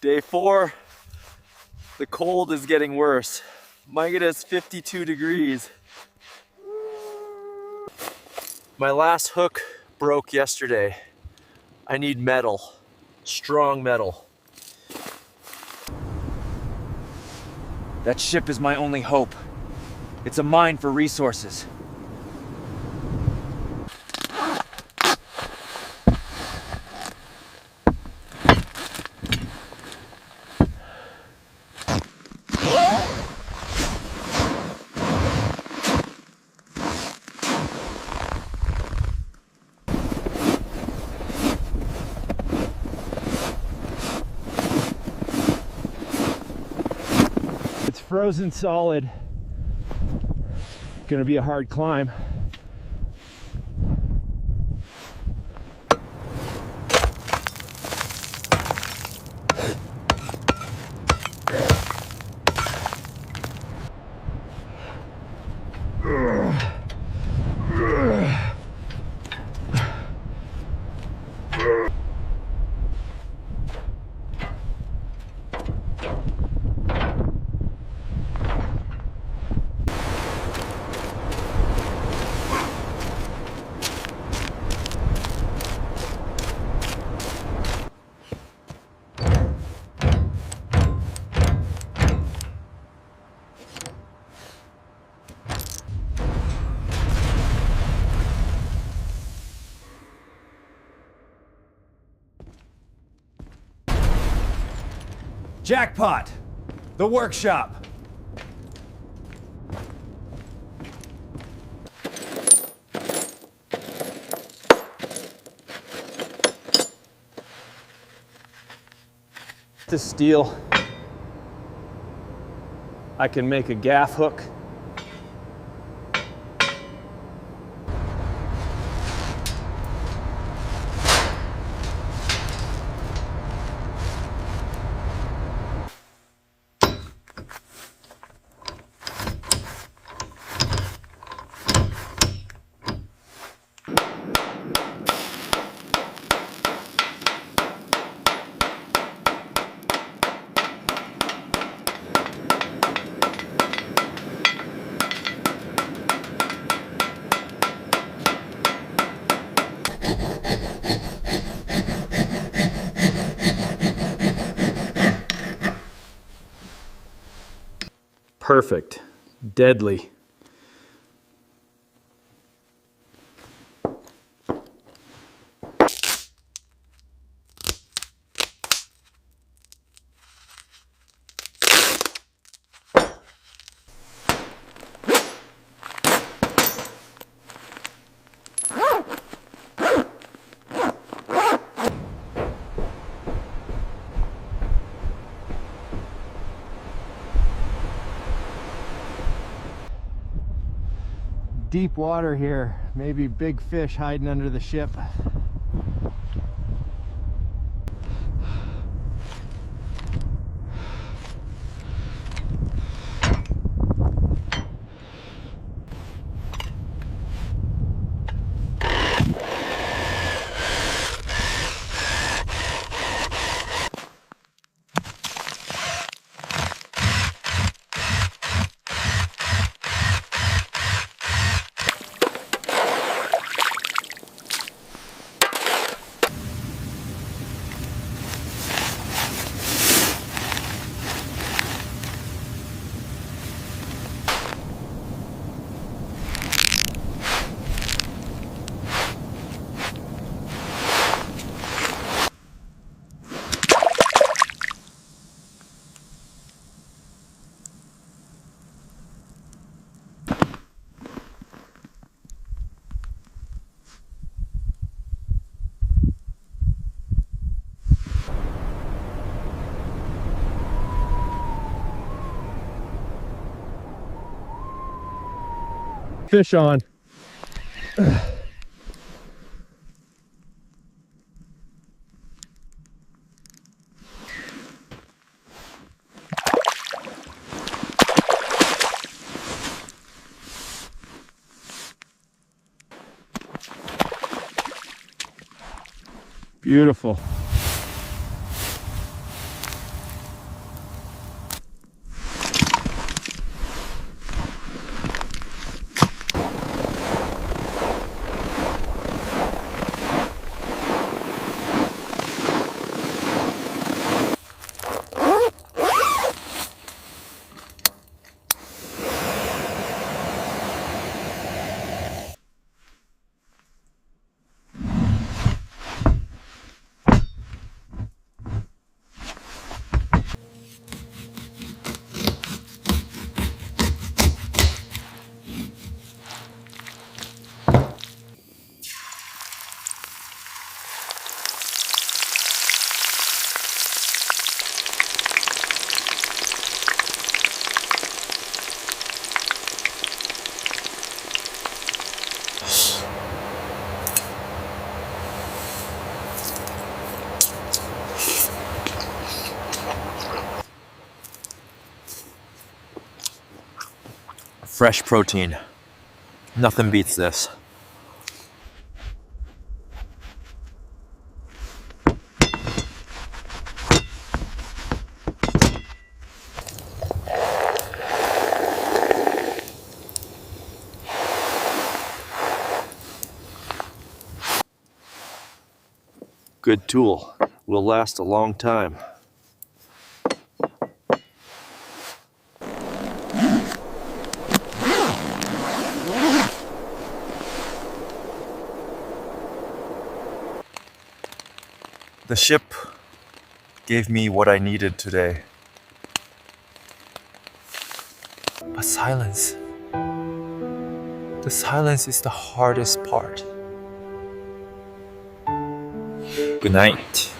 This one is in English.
Day 4, the cold is getting worse. Minus 52 degrees. My last hook broke yesterday. I need metal, strong metal. That ship is my only hope. It's a mine for resources. It's frozen solid. Gonna be a hard climb. Jackpot! The workshop! This steel, I can make a gaff hook. Perfect. Deadly. Deep water here, maybe big fish hiding under the ship. Fish on. Beautiful. Fresh protein. Nothing beats this. Good tool. Will last a long time. The ship gave me what I needed today. But silence. The silence is the hardest part. Good night.